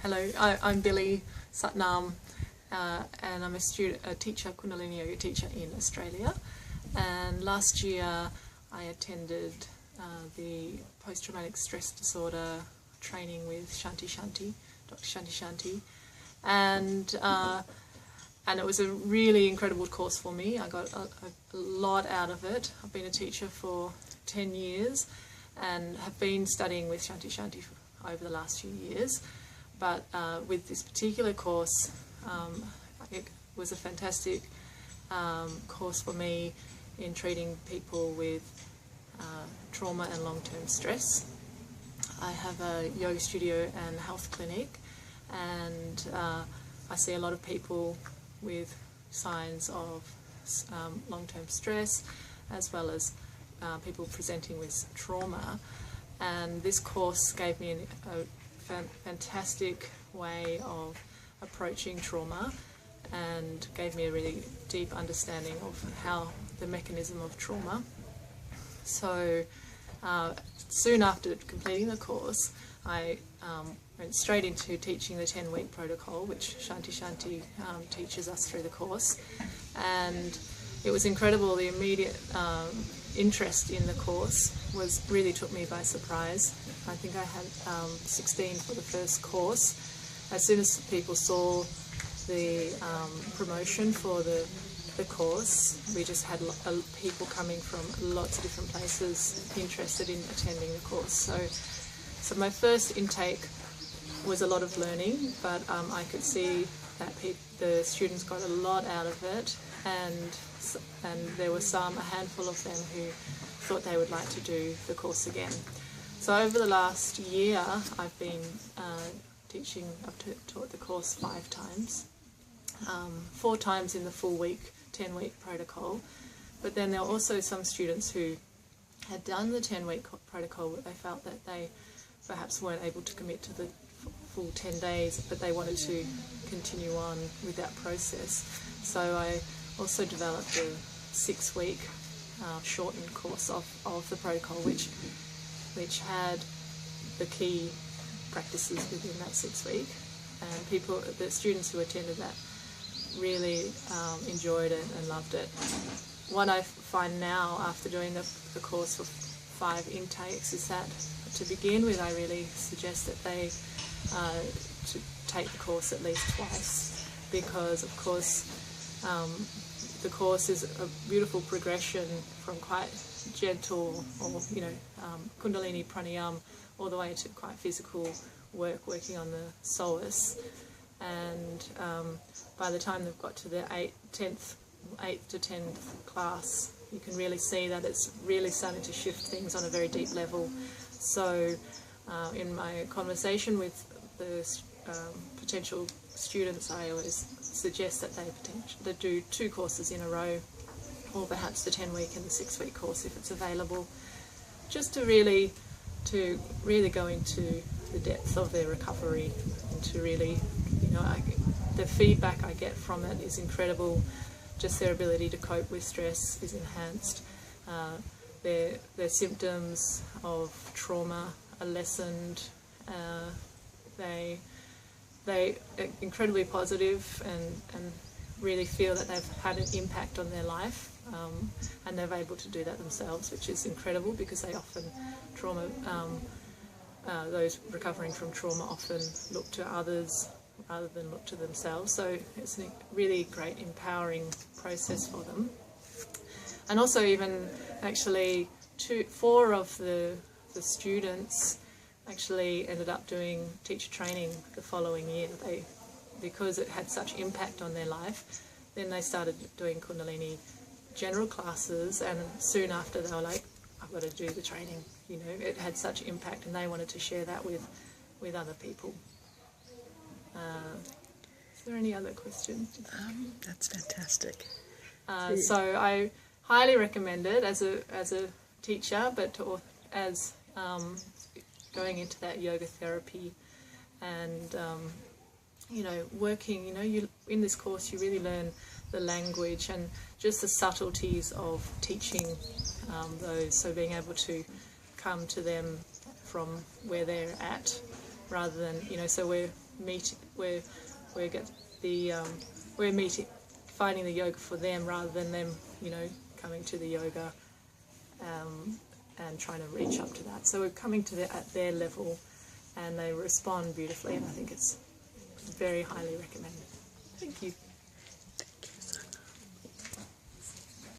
Hello, I'm Billie Satnam, and I'm a teacher, Kundalini Yoga teacher in Australia. And last year I attended the post-traumatic stress disorder training with Dr. Shanti, and it was a really incredible course for me. I got a lot out of it. I've been a teacher for 10 years and have been studying with Shanti over the last few years. But with this particular course, it was a fantastic course for me in treating people with trauma and long-term stress. I have a yoga studio and health clinic, and I see a lot of people with signs of long-term stress, as well as people presenting with trauma. And this course gave me a fantastic way of approaching trauma, and gave me a really deep understanding of how the mechanism of trauma. So soon after completing the course, I went straight into teaching the 10-week protocol, which Shanti teaches us through the course. And it was incredible. The immediate interest in the course really took me by surprise. I think I had 16 for the first course. As soon as people saw the promotion for the course, we just had people coming from lots of different places interested in attending the course. So my first intake was a lot of learning, but I could see that the students got a lot out of it, and there were a handful of them who thought they would like to do the course again. So over the last year, I've been teaching. I've taught the course 5 times, 4 times in the full week, 10-week protocol. But then there were also some students who had done the 10-week protocol, but they felt that they perhaps weren't able to commit to the full 10 days, but they wanted to continue on with that process. So I also developed a 6-week shortened course of the protocol, which had the key practices within that 6 week, and the students who attended that really enjoyed it and loved it. What I find now, after doing the course for 5 intakes, is that to begin with, I really suggest that they to take the course at least twice, because of course the course is a beautiful progression from quite gentle, or Kundalini pranayama, all the way to quite physical work, working on the psoas. And by the time they've got to the 8th to 10th class, you can really see that it's really starting to shift things on a very deep level. So in my conversation with the potential students, I always suggest that they do 2 courses in a row, or perhaps the 10-week and the 6-week course if it's available, just to really go into the depth of their recovery, and to really, the feedback I get from it is incredible. Just their ability to cope with stress is enhanced. Their symptoms of trauma are lessened. They're incredibly positive, and really feel that they've had an impact on their life, and they're able to do that themselves, which is incredible, because they often those recovering from trauma often look to others rather than look to themselves. So it's a really great empowering process for them. And also, even actually 4 of the students actually ended up doing teacher training the following year. Because it had such impact on their life, then they started doing Kundalini general classes, and soon after they were like, I've got to do the training. It had such impact, and they wanted to share that with other people. Is there any other questions? That's fantastic. So I highly recommend it as a teacher, but as going into that yoga therapy, and working. In this course you really learn the language and just the subtleties of teaching those. So being able to come to them from where they're at, rather than, so we're we're meeting, finding the yoga for them rather than them, coming to the yoga and trying to reach up to that. So we're coming to at their level, and they respond beautifully, and I think it's very highly recommended. Thank you.